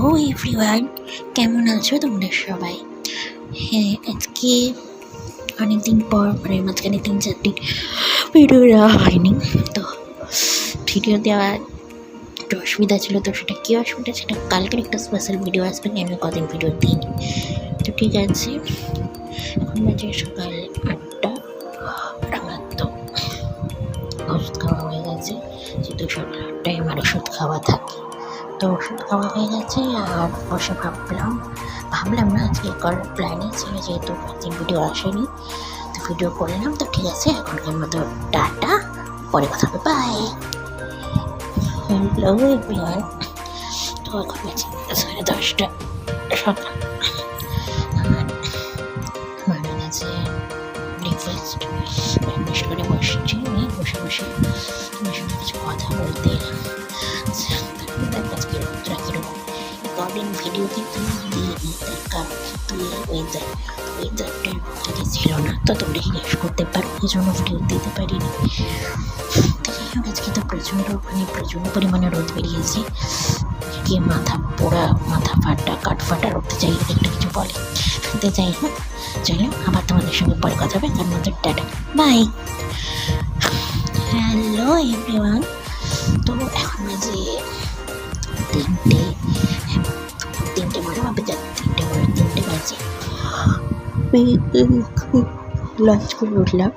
Hello everyone, কেমন আছো তোমরা সবাই? হ্যাঁ, আজকে অনেকদিন পর মানে মাঝখানে 3-4 দিন ভিডিও দেওয়া হয়নি। তো ভিডিও দেওয়া একটু অসুবিধা ছিল। তো সেটা কী অসুবিধা, সেটা কালকের একটা স্পেশাল ভিডিও আসবে, আমি কদিন ভিডিও দিইনি। তো ঠিক আছে, এখন বাজে সকাল 8টা। আমার তো ওষুধ খাওয়া হয়ে গেছে, যেহেতু সকাল 8টায় আমার ওষুধ খাওয়া থাকে। তো ওষুধ খাওয়া হয়ে গেছে আর বসে ভাবলাম না আজকে করার প্ল্যানই ছিল, যেহেতু একদিন ভিডিও আসেনি তো ভিডিও করলাম। তো ঠিক আছে, এখনকার মতো টাটা, পরে কথা হবে, বাই। হ্যালো এভরিওয়ান, তো এখন বাজে 10:30 সকাল। আমার মানে আছে ব্রেকফাস্ট ম্যানেজ করে বসছি, আমি বসে তোমার সঙ্গে কিছু কথা বলতে এলাম। আজকে রোদটা কীরকম, কদিন ভিডিও কিন্তু দিয়ে দিই, তার কারণ কিন্তু ওয়েদারটা রোদটা ছিল না, তো তোমরা জিজ্ঞেস করতে পারো এই জন্য ভিডিও দিতে পারিনি। আজকে তো প্রচণ্ড পরিমাণে রোদ বেরিয়েছে, গিয়ে মাথা পোড়া, মাথা ফাটা, কাঠ ফাটা রোদে যাই একটা কিছু বলে। তো যাই হোক, চলো আবার তোমাদের সঙ্গে পরে কথা হবে, তার মধ্যে টাটা, বাই। হ্যালো এভরিওয়ান, তো এখন বাজে 3টে মানে ভাবে 3টে বাজে। লাঞ্চ করে উঠলাম,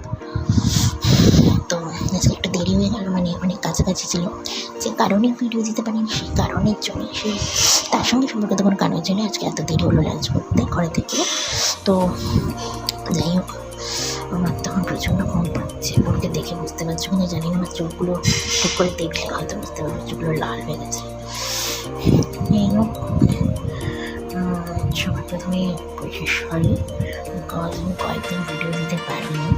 তো আজকে একটু দেরি হয়ে গেল, মানে অনেক কাছাকাছি ছিল। যে কারণে ভিডিও দিতে পারিনি, সেই কারণের জন্য তার সঙ্গে সম্পর্কিত কোনো কারণের জন্য আজকে এত দেরি হলো লাঞ্চ করতে ঘরে থেকে। তো যাই হোক, আমার তখন প্রচণ্ড ঘুম পাচ্ছে, ওকে দেখে বুঝতে পারছো কিনা জানি না, আমার চোখগুলো ঠিক করে দেখলে হয়তো বুঝতে পারবো চোখগুলো লাল হয়ে গেছে। যাই হোক, সবার প্রথমে সরি, আমি কয়েকদিন ভিডিও দিতে পারিনি।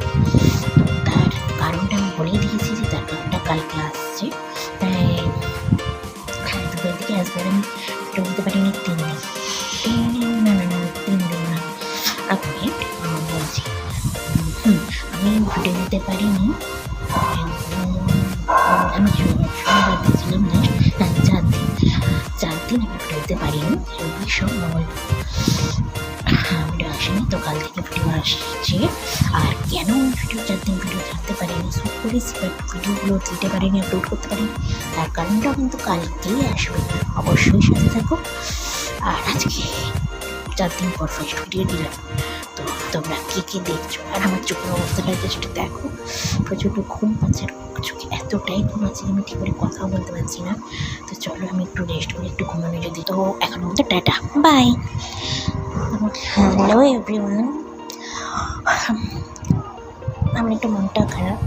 তার কারণটা আমি বলেই দিয়েছি, যে তার কারণটা কালকে আসছে, প্রায় দুপুরের দিকে আসবে। আমি ভিডিও দিতে পারিনি 3 দিন, এক মিনিট বলছি। আমি ভিডিও দিতে পারিনি, আমি শনিবার দিয়েছিলাম না, 4 দিন আমি ভিডিও দিতে পারিনি। সব ভিডিও আসেনি, তো কাল থেকে ভিডিও আসছে। আর কেন ভিডিও 4 দিন ভিডিও ছাড়তে পারিনি, শ্যুট করেছি বাট ভিডিওগুলো দিতে পারিনি, আপলোড করতে পারিনি, তার কারণটাও কিন্তু কালকেই আসবে, অবশ্যই সাথে থাকো। আর আজকে 4 দিন পর ফার্স্ট ভিডিও দিলাম, তো তোমরা কে দেখছো আর আমার চোখের অবস্থাটা সেটা দেখো। প্রচণ্ড ঘুম পাচ্ছে, চোখে এতটাই ঘুম আছে আমি ঠিক করে কথাও বলতে পারছি না। তো চলো আমি একটু রেস্ট করে একটু ঘুমানো যদি। তো এখন মধ্যে টাটা, বাই। হ্যালো এভরিওয়ান, আমার একটু মনটা খারাপ,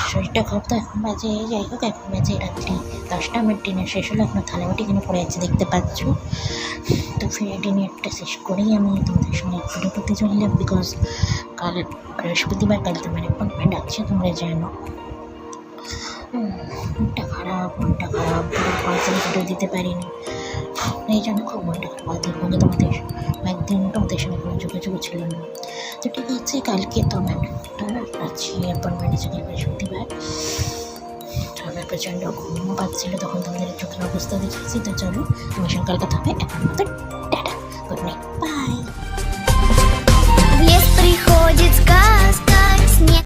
শরীরটা খারাপ। তো এখন বাজে, যাই হোক, এখন বাজে রাত্রি 10টা। আমার ডিনার শেষ হলো, এখনও থালাবাটি কিনে পড়ে আছে দেখতে পাচ্ছ। তো ফিরে ডিনারটা শেষ করেই আমি তোমাদের সঙ্গে ভিডিও করতে চললাম, বিকজ কাল বৃহস্পতিবার, কাল তোমার অ্যাপয়েন্টমেন্ট আছে, তোমরা জানো। মনটা খারাপ, কয়েকদিন ভিডিও দিতে পারিনি, এই জন্য খুব মনটা খারাপ। একদিন তোমাদের সঙ্গে কোনো যোগাযোগ ছিল না। তো ঠিক আছে, কালকে তো আমার আছে অ্যাপয়েন্টমেন্ট আছে, বৃহস্পতিবার। আমার প্রচণ্ড ঘুমও পাচ্ছিলো, তখন তোমাদের চোখের অবস্থা দেখেছি। তো চলো, তোমার সঙ্গে কাল কথা হবে, এখন মতো